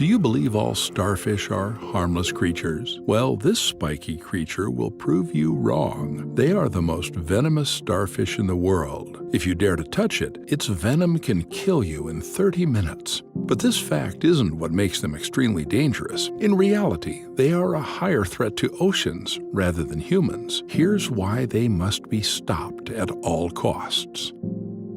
Do you believe all starfish are harmless creatures? Well, this spiky creature will prove you wrong. They are the most venomous starfish in the world. If you dare to touch it, its venom can kill you in 30 minutes. But this fact isn't what makes them extremely dangerous. In reality, they are a higher threat to oceans rather than humans. Here's why they must be stopped at all costs.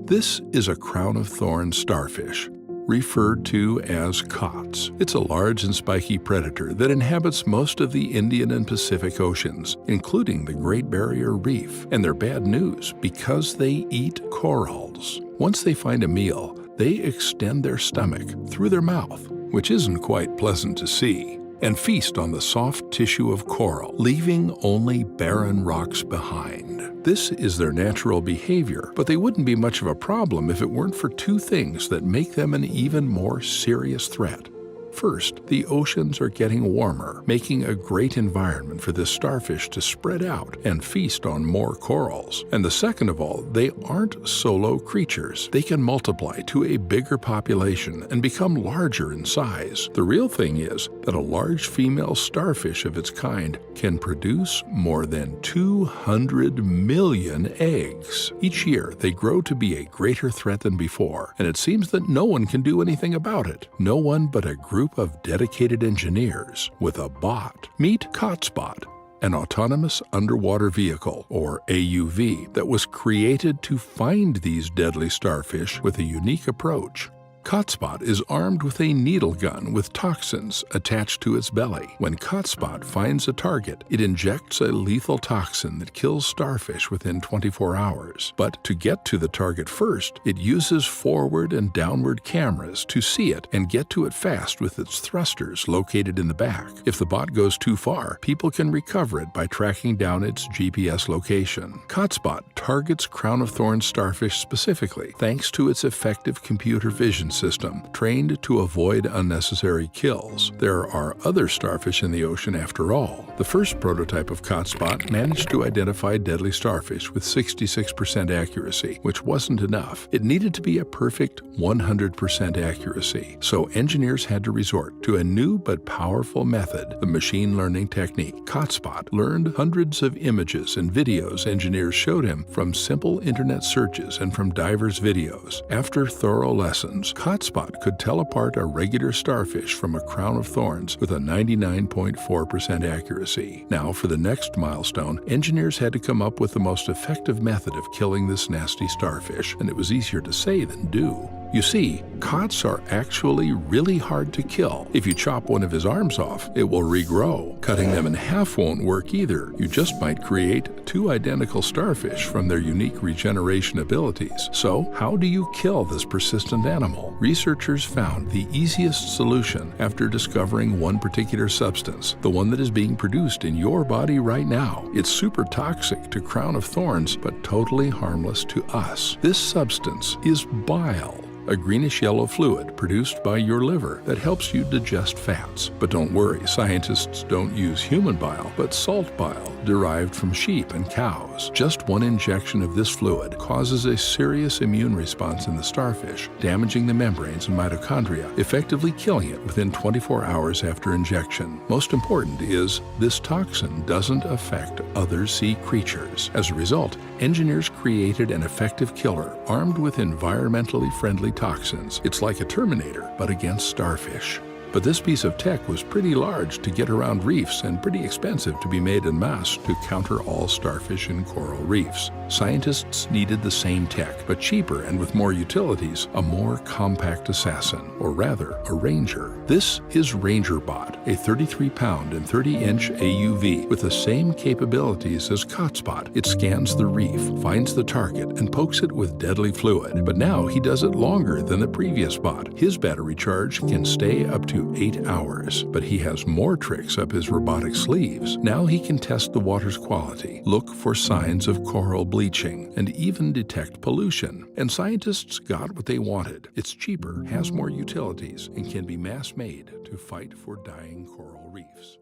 This is a crown-of-thorns starfish, referred to as COTS. It's a large and spiky predator that inhabits most of the Indian and Pacific Oceans, including the Great Barrier Reef. And they're bad news because they eat corals. Once they find a meal, they extend their stomach through their mouth, which isn't quite pleasant to see, and feast on the soft tissue of coral, leaving only barren rocks behind. This is their natural behavior, but they wouldn't be much of a problem if it weren't for two things that make them an even more serious threat. First, the oceans are getting warmer, making a great environment for this starfish to spread out and feast on more corals. And the second of all, they aren't solo creatures. They can multiply to a bigger population and become larger in size. The real thing is that a large female starfish of its kind can produce more than 200 million eggs. Each year, they grow to be a greater threat than before, and it seems that no one can do anything about it. No one but a group of dedicated engineers with a bot. Meet COTSbot, an autonomous underwater vehicle, or AUV, that was created to find these deadly starfish with a unique approach. COTSbot is armed with a needle gun with toxins attached to its belly. When COTSbot finds a target, it injects a lethal toxin that kills starfish within 24 hours. But to get to the target first, it uses forward and downward cameras to see it and get to it fast with its thrusters located in the back. If the bot goes too far, people can recover it by tracking down its GPS location. COTSbot targets crown-of-thorns starfish specifically, thanks to its effective computer vision system, trained to avoid unnecessary kills. There are other starfish in the ocean after all. The first prototype of COTSbot managed to identify deadly starfish with 66% accuracy, which wasn't enough. It needed to be a perfect 100% accuracy. So engineers had to resort to a new but powerful method, the machine learning technique. COTSbot learned hundreds of images and videos engineers showed him from simple internet searches and from divers' videos. After thorough lessons, COTSbot could tell apart a regular starfish from a crown-of-thorns with a 99.4% accuracy. Now, for the next milestone, engineers had to come up with the most effective method of killing this nasty starfish, and it was easier to say than do. You see, COTS are actually really hard to kill. If you chop one of his arms off, it will regrow. Cutting them in half won't work either. You just might create two identical starfish from their unique regeneration abilities. So, how do you kill this persistent animal? Researchers found the easiest solution after discovering one particular substance, the one that is being produced in your body right now. It's super toxic to crown-of-thorns, but totally harmless to us. This substance is bile, a greenish-yellow fluid produced by your liver that helps you digest fats. But don't worry, scientists don't use human bile, but salt bile derived from sheep and cows. Just one injection of this fluid causes a serious immune response in the starfish, damaging the membranes and mitochondria, effectively killing it within 24 hours after injection. Most important is, this toxin doesn't affect other sea creatures. As a result, engineers created an effective killer armed with environmentally friendly toxins. It's like a Terminator, but against starfish. But this piece of tech was pretty large to get around reefs and pretty expensive to be made en masse to counter all starfish in coral reefs. Scientists needed the same tech, but cheaper and with more utilities, a more compact assassin, or rather, a ranger. This is RangerBot, a 33-pound and 30-inch AUV with the same capabilities as COTSbot. It scans the reef, finds the target, and pokes it with deadly fluid. But now he does it longer than the previous bot. His battery charge can stay up to 8 hours, but he has more tricks up his robotic sleeves. Now he can test the water's quality, look for signs of coral bleaching, and even detect pollution. And scientists got what they wanted. It's cheaper, has more utilities, and can be mass-made to fight for dying coral reefs.